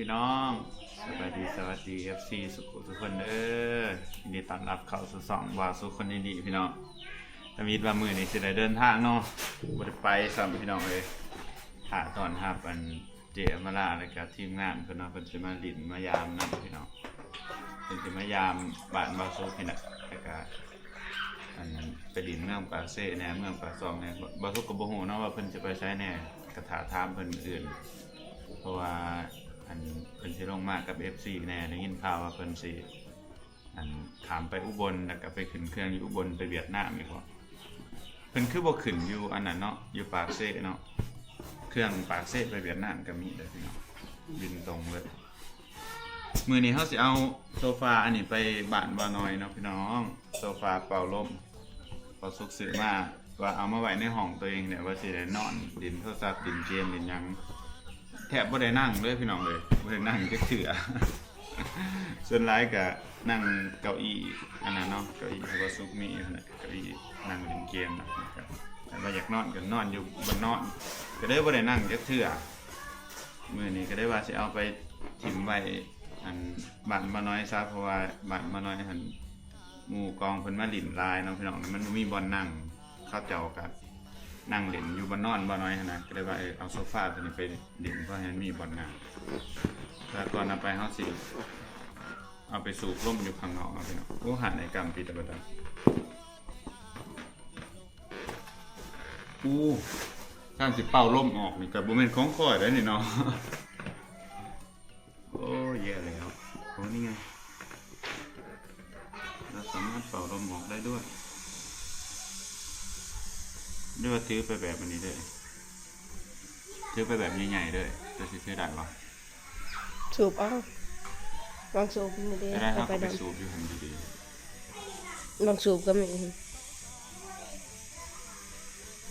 พี่น้องสวัสดี FC ทุกคนยินดีต้อนรับเข้าสู่สองวาสุคนดีพี่น้องทวีตว่ามือนี้สิได้เดินทางเนาะบ่ได้ไปซ้ำพี่น้องเลยถ่าตอนรับอันเจมาลาแล้วก็ทีมงานเพิ่นเนาะเพิ่นสิมาลิ้นมายามนำพี่น้องเพิ่นสิมายามบ้านวาสุพี่น้องแล้วก็อันไปลิ้นเมืองปากเซ่แหน่เมืองปากซองแหน่วาสุก็บ่ฮู้เนาะว่าเพิ่นจะไปใช้แหน่ก็ถาถามเพิ่นอื่นเพราะว่าอันเพิ่นสิลงมากับ FC แน่ได้ยินข่าวว่าเพิ่นสิอันถามไปอุบลแล้วก็ไปขึ้นเครื่องอยู่อุบลไปเวียดนามอีกบ่เพิ่นคือบ่ขึ้นอยู่อันนั้นเนาะอยู่ปากเซ่เนาะเครื่องปากเซ่ไปเวียดนามก็มีเด้อพี่น้องบินตรงเลยมื้อนี้เฮาสิเอาโซฟาอันนี้ไปบ้านบ่น้อยเนาะพี่น้องโซฟาเป่าลมพอสุกซื้อมาว่าเอามาไว้ในห้องตัวเองเนี่ยว่าสิได้นอนดินโทรศัพท์ดินเกมดินหยังแทบบ่ได้นั่งเลยพี่น้องเลยบ่ได้นั่งจักเทื่อ ส่วนหลายก็นั่งเก้าอี้อันนั้นเนาะเก้าอี้ก็สุกมีนะเก้าอี้นั่งเล่นเกมนะครับแต่ว่าอยากนอนก็นอนอยู่บนนอนก็ได้บ่ได้นั่งจักเทื่อมื้อนี้ก็ได้ว่าสิเอาไปถิ่มไว้อันบ้านมาน้อยซะเพราะว่าบ้านมาน้อยหั่นหมู่กองเพิ่นมาลิ้นลายเนาะพี่น้องมันบ่มีบ่อนนั่งเข้าเจ้าก็นั่งเล่นอยู่บนนอนบ่น้อยนะก็เลยว่าเอาโซฟาตัวนี้ไปเล่นเพราะให้มันมีบ่อนนั่งแล้วก่อนเอาไปเฮาสิเอาไปสูบลมอยู่ข้างนอกเอาไปเนาะโอ้หาในกรรมปีตะบัดการสิเป่าลมออกนี่ก็บ่แม่นของข่อยได้นี่เนาะโอ้แย่แล้วโอ้นี่ไงเราสามารถเป่าลมออกได้ด้วยด้วยถือไปแบบอันนี้ด้วยถือไปแบบใหญ่ๆด้วยจะซื้อได้ปะสูบเอาลองสูบไม่ได้ได้ครับไปสูบอยู่ทำดีลองสูบก็ไม่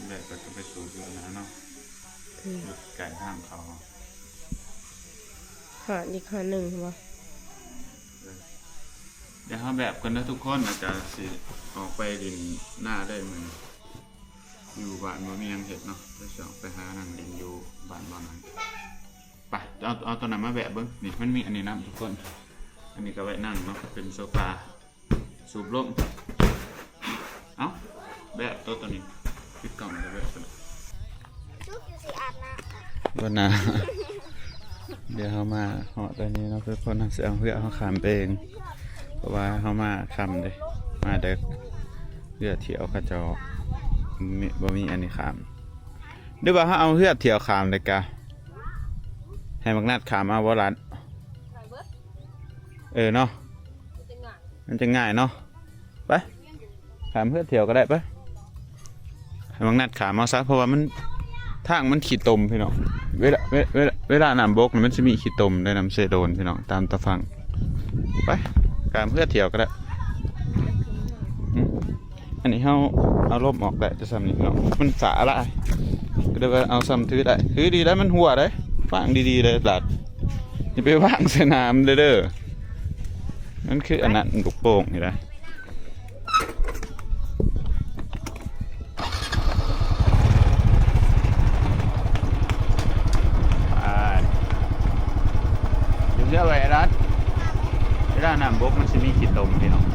แบบก็ไปสูบอยู่นะเนาะไก่ห้ามเขาหาอีกหาหนึ่งวะเดี๋ยวเขาแบบกันนะทุกคนอาจจะสิออกไปดินหน้าได้เหมือนอยู่บ้านบ่มียังเห็ดเนาะจะออกไปหานั่งดินอยู่บ้านบ่ไหนไปเอาตัวนั้นมาแบบเบิ้งนี่มันมีอันนี้นะทุกคนอันนี้ก็ไว้นั่งเนาะเป็นโซฟาสูบลมเอ้าแบบตัวนี้ปิดกล่องเลยแบบตัวนี้วันน่ะเดี๋ยวเขามาเหาะตัวนี้เนาะทุกคนเสียงเพื่อเขาขามเองเพราะว่าเขามาคำเลยมาเด็กเรือเที่ยวเขาจะบ่มีอันนี้ขามหรือว่าเขาเอาเรือเที่ยวขามเลยกะให้มักนัดขามเอาบ่รัดเนาะมันจะง่ายเนาะไปขามเรือเที่ยวก็ได้ไปให้มักนัดขามเอาซะเพราะว่ามันทางมันขีดตมพี่น้องเวลาน้ำบกมันจะมีขีดตมได้น้ำเซโดนพี่น้องตามตะฟังไปขามเรือเที่ยวก็ได้อันนี้เอาลมออกได้จะซ้ำนี่เนาะมันสาละก็ได้ว่าเอาซ้ำถือได้ถือดีได้มันหัวได้วางดีๆเลยหลัดอย่าไปวางสนามเด้อนั่นคืออันนั้นลูกโป่งเห็นไหมอยู่เยอะไว้รัดเวลาน้ำบกมันจะมีขีดตมพี่น้อง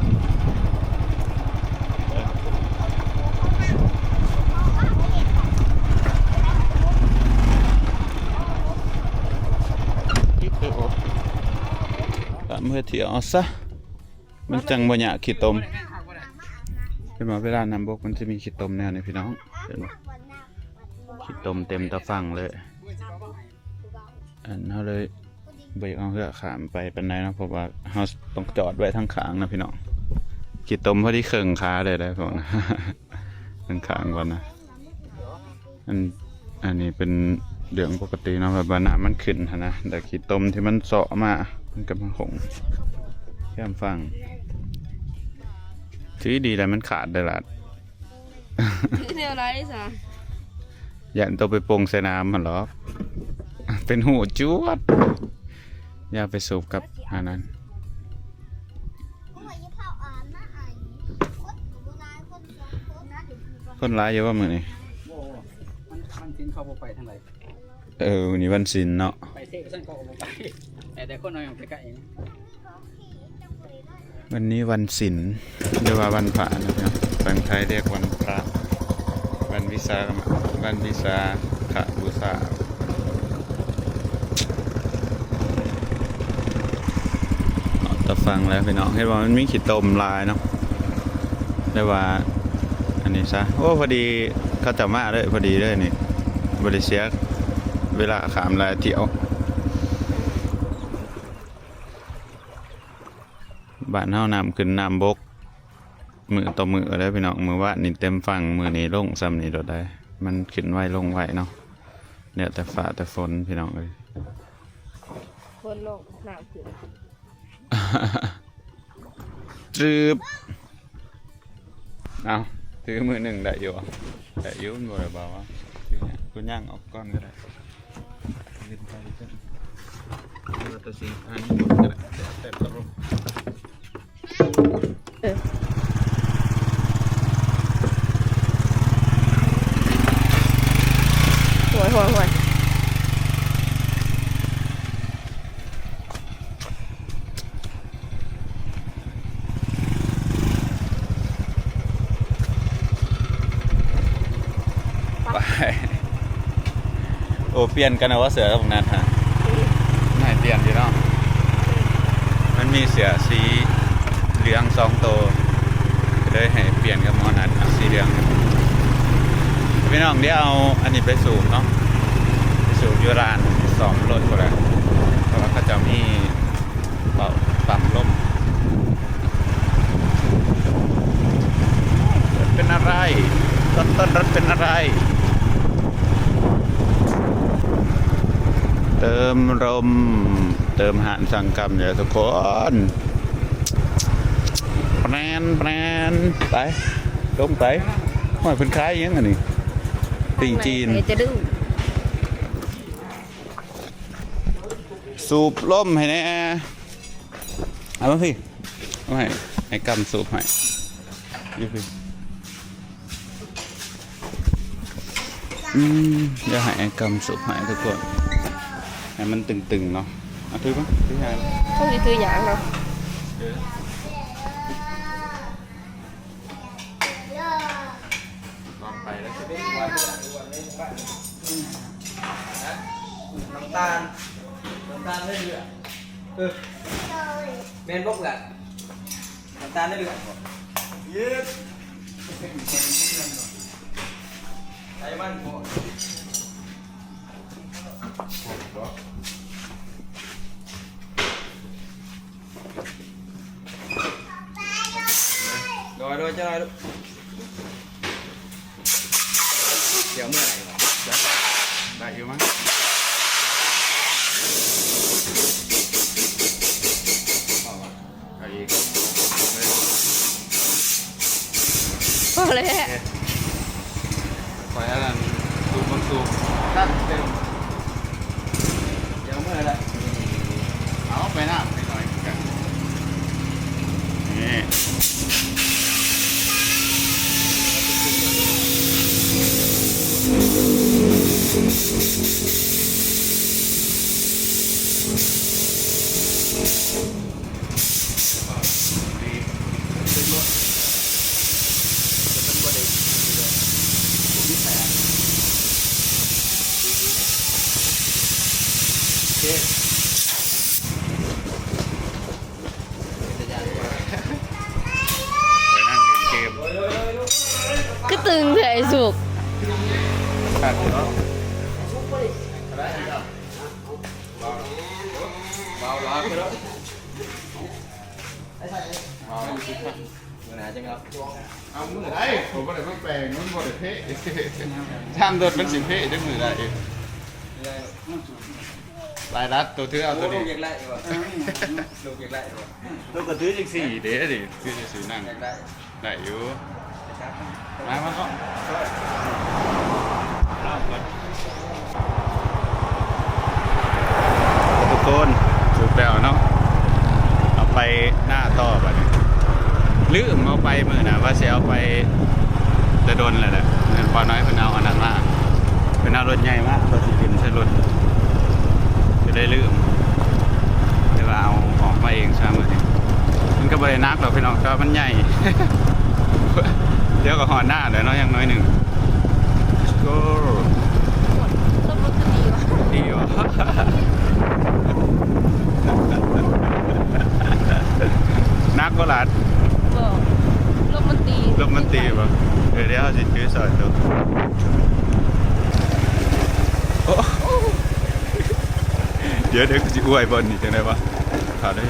เมื่อเที่ยวซะมันจังบ่อยากขี้ตมเป็นมาเวลานำบกมันจะมีขี้ตมแนวนี้พี่น้องเห็นไหมขี้ตมเต็มตะฟังเลยอันเขาเลยเบรกเอาเรือขามไปเป็นไรนะเพราะว่าเขาต้องจอดไว้ทั้งขางนะพี่น้องขี้ตมพอดีเข่งขาเลยได้พวกนะทั้งขางก่อนนะอันนี้เป็นเรื่องปกติเนาะแบบน้ำมันขึ้นนะแต่ขี้ตมที่มันเสาะมามันกับมันหงแก้มฟังที่ดีแต่มันขาดได้ละเดี๋ยวไรสะอย่าตัวไปปงใส่น้ำมันหรอเป็นหูจุ๊ดอย่าไปสูบกับอันนั้นคนร้ายเยอะว่ามือนี่มันสินเข้าไปทางไหน นี่วันศิลเนาะไปเทพสั้นก็ออกไป แต่คนน้อยอยู่ใกล้ๆนะ วันนี้วันศิลป์หรือว่าวันพระนะครับบางไทยเรียกวันพระวันวิสาขบูชาตะฟังแล้วพี่น้องเห็นว่ามันมีขีดตมลายเนาะได้ว่าอันนี้ซะโอ้พอดีเขาจะมาเลยพอดีเลยนี่บริเชียเวลาขามลายเที่ยวบ้านเฮานำขึ้นน้ำบกมือต่อมือได้พี่น้องมือว่านี่เต็มฝั่งมือนี้ลงซ้ำนี่โดดได้มันขึ้นไวลงไวเนาะเนี่ยแต่ฟ้าแต่ฝนพี่น้องเลย คนลงหนาวขึ้น จืบเอาถือมือหนึ่งได้อยู่อ่ะได้อยุ่มันบ่ได้เบาอ่ะคุณย่างออกก้อนก็ได้เล่นไปกันเราตัวสิอันนี้หมดก็ได้แต่ตลก ห่วยไปโอ้เปลี่ยนกันนะว่าเสือกับพวกนั้นฮะไม่เปลี่ยนดีเนาะมันมีเสือสีเหลือง2 ตัวเลยให้เปลี่ยนกับหมอนัดสีเหลืองพี่น้องเดี๋ยวเอาอันนี้ไปสูบเนาะสูบยูราน2 รถก็ได้เพราะว่าเขาจะมีเป่าปั๊มลมรถเป็นอะไรต้นรถเป็นอะไรเติมลมเติมหานสังกรรมอย่าทุกคนแปนไปลงไปหอยเป็นคล้ายยังไงนี่ปิงจีน จะดื้อ สูบลมให้แน่เอามาพี่เอาให้กำสูบให้ยี่พี่เดี๋ยวให้กำสูบให้ทุกคนให้มันตึงๆเนาะเอาถือปะถือให้ ต้องมีตัวอย่างเนาะ ลองไปแล้วจะได้ น้ำตาลได้เดือดเมนบกแหละน้ำตาลได้เดือดยืดไอ้มันพอโดยเจ้าหน่อยลูกเดี๋ยวเมื่อไหร่วะ ได้อยู่มั้งเอาอีก พอแล้ว ปล่อยอะไรสูบมันสูบตั้งเต็ม เดี๋ยวเมื่อไหร่ เอาไปหน้าไปหน่อยกันนี่ไปนั่งเกม ก็ตึงเลยสุก ขาดเนาะ เบาร้อนไปแล้ว เอาสิครับ เมื่อไหร่จังครับ เอามือได้ผมบ่ได้มาแปลงมันบ่ได้เพ่ทำโดนเป็นสิเพ่ด้วยมือได้ลายรัดตัวถือเอาตัว ลู นี้ กอยากไล่อยู่วะลูกอยากไล่อยู่วะ ตัวก็ถือจังสี่เด้ดิถือจังสี่นั่ง อยากไล่ ได้อยู่มาเนาะทุกคนสุดแล้วเนาะเอาไปหน้าต่อบัดนี้ลืมเอาไปมือน่ะว่าสิเอาไปจะโดนแหละแหละพอน้อยเพิ่นเอาอันนั้นมาเพิ่นเอารถใหญ่มากรถสิขึ้นใช้รถจะได้ลืม เลยว่าเอาออกมาเองใช่ไหมมันก็บรินักหรอกพี่น้องก็มันใหญ่ เดี๋ยวก็หอหน้าเดี๋ยวน้อยยังน้อยหนึ่งก็ ต้นรถจะดีวะ ดีวะ นักก็หลัด บอกลมมันตี ลมมันตีป่ะเดี๋ยวสิถือสอยตัวโอ้เดี๋ยวกูจะอวยบนนี่จังไดวะขาได้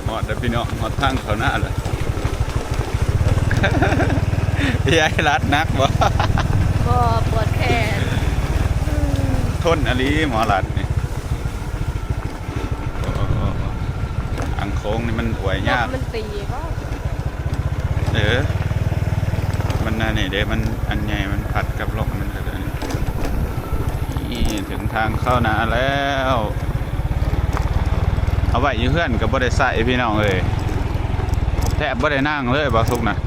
หอดแต่พี่น้องหอดทางเขาหน้าเลยยายรัดนักบ่ ก็ปวดแขน ทนอลีหมอรัดนี่โอ้อังโค้งนี่มันอวยยาก มันตีก็ มันน่ะนี่เด้มันอันใหญ่มันผัดกับลมมันเลยนี่ถึงทางเข้านาแล้ว เอาไว้อยู่เพื่อนกับบ่ได้ใส่พี่น้องเอ้ยแทบบ่ได้นั่งเลยบ่สุกนะ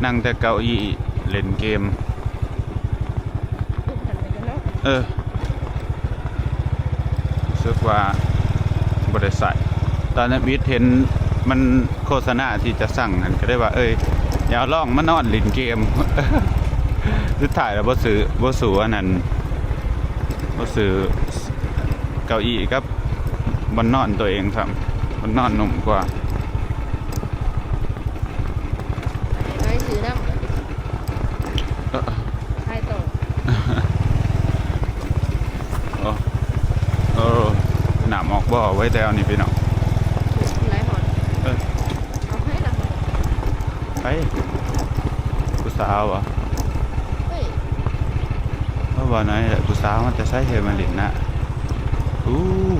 นั่งแต่เก้าอี้เล่นเกมรู้สึกว่าบ่ได้ใส่ตอนนั้นวิทย์เห็นมันโฆษณาที่จะสั่งหันก็ได้ว่าอย่าลองมานอนเล่นเกม สุดท้ายแล้วบ่ซื้ออันนั้นบ่ซื้อเก้าอี้กับมันนอนตัวเองครับมันนอนนุ่มกว่า ไอ้ถือน้ำใครต่อ หนามออกบ่อไว้แต่เอานี่พี่น้อง ไรหอนเอาให้ละ ไปผู้สาวเหรอ เฮ้ย ว่าน้อยแหละผู้สาวมันจะใช้เฮมาลินนะ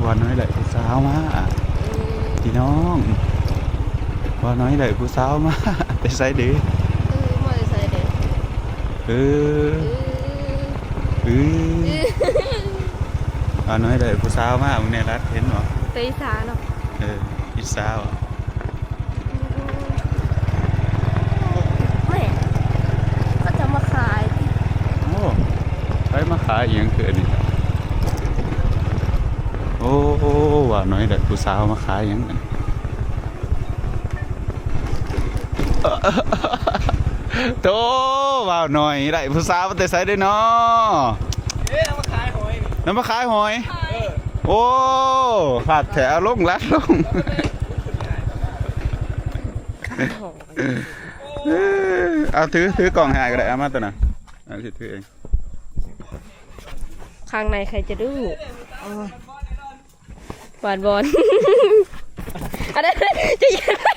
ว่าน้อยแหละผู้สาวมาพี่น้องว่าน้อยแหละผู้สาวมาไปใส่ดี มอเตอร์ไซค์เด็ก ว่าน้อยแหละผู้สาวมามึงเนี่ยรัดเห็นหรอ ไปสาเนาะ อีสาว แม่ก็จะมาขาย โอ้ใช้มาขายอย่างเกิดนี่โอ้ว่าน้อยแหละผู้สาวมาขายอย่างนั้นโตว่าหน่อยได้ผู้สาวมาแต่ใส่ได้เนาะน้ำมาขายหอยโอ้ขาดแถวลงลัดลงเอาถือกล่องหายก็ได้เอามาตัวน่ะเอาสิถือเอง ข้างในใครจะดื้อหวานบอลอะไรจะยังไง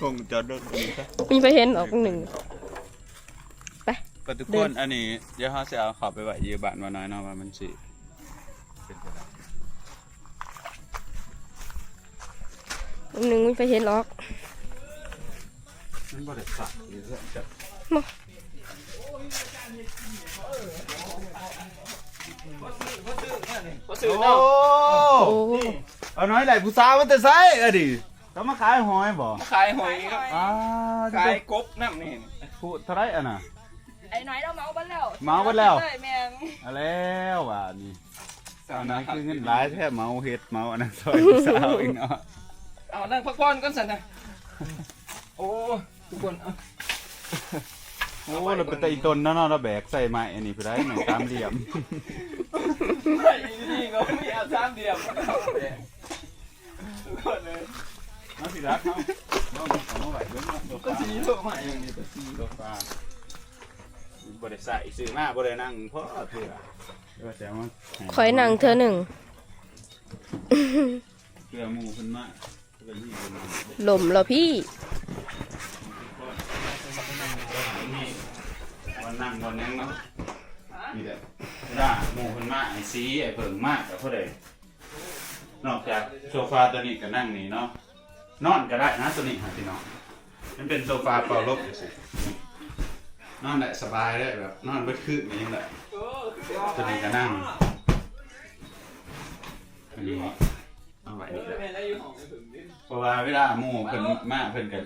คงจอดรถดีครับ มีไปเห็นออกหนึ่งไป ทุกคนอันนี้เดี๋ยวเขาจะเอาขอบไปไว้ยืบ้านมาน้อยเนาะว่ามันสิเป็นไปได้ หนึ่งมีไปเห็นหรอก มันบ่ได้สักหรือจะ โอ้ โอ้ เอาน้อยไหลผู้สาวมันจะใส่ดิเขามาขายหอยบ่ ขายหอยครับ จะ ขายกบน้ำนี่ พูดเท่าไรอ่ะน่ะ ไอ้น้อยเราเมาบ้านแล้ว เมาบ้านแล้ว เลยแม่ง เอาแล้วว่ะนี่เอานั้นคือเงินหลายแท้เมาเฮ็ดเมาอันนั้นซอยผู้สาวอีกเนาะ เอานั่งพักผ่อนกันสันนะโอ้ทุกคนเอา โอ้เราไปตีต้นเนาะเราแบกใส่ไม้อันนี้ไปได้หนึ่งตามเหลี่ยม ไม่ดีก็ไม่เอาสามเดียวทุกคนเลย น้องสิรักเขาน้องของน้องไหวเบิ้งโซ ก็ ฟา สีโลมาอย่างนี้ก็สี โซฟาบ่ได้ใส่ซื้อมาบ่ได้นั่งเพราะเถื่อแต่ว่า คอยนั่งเธอหนึ่ง เพื่อหมู่เพิ่นมาเป็นนี่เป็นนั่น หล่มเหรอพี่ วันนั่งวันนั้นเนาะนี่แหละด่าหมู่เพิ่นมาไอ้ซีไอ้เพิ่งมากกับเท่าใดนอกจากโซฟาตัวนี้ก็นั่งนี่เนาะนอนก็ได้นะตัวนี้ฮะพี่น้องมันเป็นโซฟาเป่าลมอยู่สินอนได้สบายได้แบบนอนเบิดคืนนี่ยังได้ตัวนี้ก็นั่งอันนี้เอาไว้นี่แหละ แม่ได้อยู่ห้องถึงนี่ เพราะว่าเวลาหมู่เพิ่นมาเพิ่นก็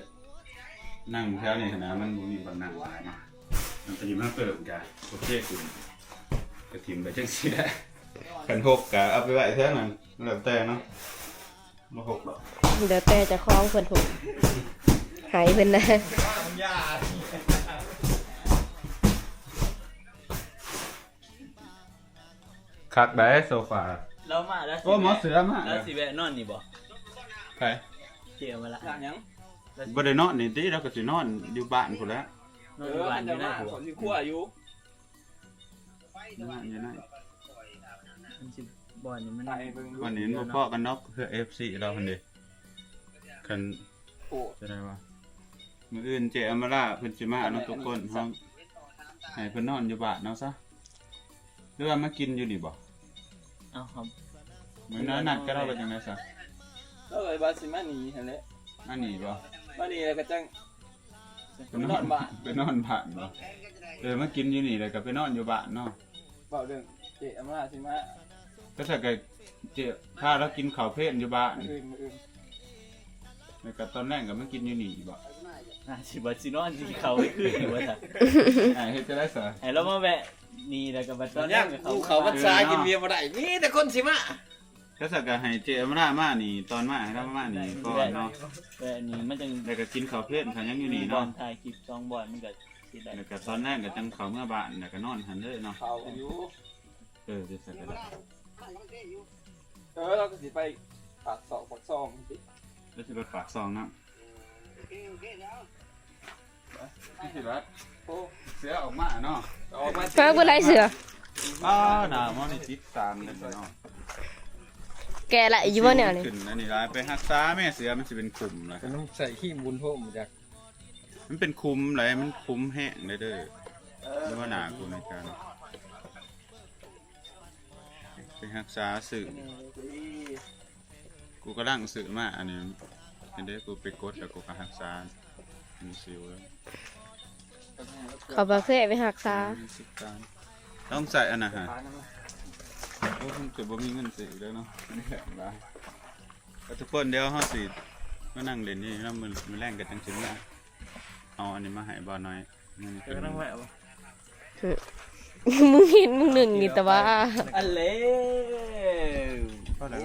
นั่งแถวนี้นะมันบ่มีบ่นั่งหลายนะ มันจะมาเปิดกันโอเคคุณกระถิ่นไปจังสิได้ขันหกกะเอาไปไว้เท่านั้นแล้วแต่เนาะมาหกหรอก เดี๋ยวแต่จะคล้องเพิ่นถูกหายเพิ่นนะ คักได้โซฟา แล้วมาแล้ว โอ้หมอเสือมา แล้วสิแวะนอนนี่บ่ ใคร เกี่ยวมาละอย่างยัง บ่ได้นอนนี่ติเราก็สินอนอยู่บ้านพุ่นแหล้ว นอนอยู่บ้านอยู่นะผมสิคั่วอยู่ นอนอยู่ไหน มันสิบ่อนนี่มัน วันนี้บ่พอกันเนาะเพื่อ FC เราหั่นเด้คันจะได้ว่ามื้ออื่นเจอมาล่าเพิ่นสิมาเนาะทุกคนเฮาให้เพิ่นนอนอยู่บ้านเนาะซะหรือว่ามากินอยู่นี่บ่ เอาครับ มื้อนั้นนัดก็เราไปจังได๋ซะ แล้วไอ้บาสิมานี่หั่นแหละ อันนี้บ่ มานี่แล้วก็จัง ไปนอนบ้านไปนอนบ้านบ่มากินอยู่นี่แล้วก็ไปนอนอยู่บ้านเนาะ เว้าเรื่องเจ๊อำมาสิมา ก็ถ้าเกิดเจถ้าเรากินข้าวเพลนอยู่บ้าน อื่น แล้วก็ตอนแรกก็มากินอยู่นี่บ่ สิบ่สินอนสิเขาไว้คืนอยู่ว่าซั่น เฮ็ดจะได้ซะ ให้เรามาแวะนี่แล้วก็บัดตอน เนี่ยภูเขาบัดซากินเบียร์บ่ได้มีแต่คนสิมา ก็สักก็ให้เจอมามานี่ตอนมาให้เรามานี่ก่อนเนาะ แวะนี่มันจัง แล้วก็กินข้าวเพลนถ้ายังอยู่นี่ บ่อ เนาะ นถ่ายคลิป2บ่อนมันก็สิได้ แล้วก็ตอนแรกก็จังเข้าเมื่อบ้านแล้วก็นอนหันเลยเนาะ เขาอยู่ จะสักก็ได้ เราก็สิไปปากซองสิ แล้วสิไปฝากซองนะสิรัด โอ้ เสือออกมาเนาะ ออกมา ฟ้าเพิ่นไรเสือ หนาวมันนี่ติดตามเลยเนาะ แกละอยู่บ่เนี่ยนี่ ขึ้นอันนี้ลายไปรักษาแม่เสือมันสิเป็นขุมนะ ต้องใส่ขี้บุญโพมจาก มันเป็นคุมเลยมันคุมแห้งเลยเด้อหรือว่าหนากูในการไปรักษาสื่อกูก็ร่างสื่อมาอันนี้เห็นได้กูไปกดแล้วกูก็รักษามีซิวแล้ว เขาบ่เคยไปรักษา มีสิการต้องใส่อันน่ะฮะโอ้ผมจะบ่มีเงินซื้อแล้วเนาะนี่แหละบ้าทุกคนเดี๋ยวเฮาสิมานั่งเล่นนี่แล้วมือแรงกันจังซี่นะเอาอันนี้มาให้บ่น้อยนี่เป็น ต้องแวะบ่ มึงเห็นมึงหนึ่งนี่แต่ว่า อันเล่ ก็ได้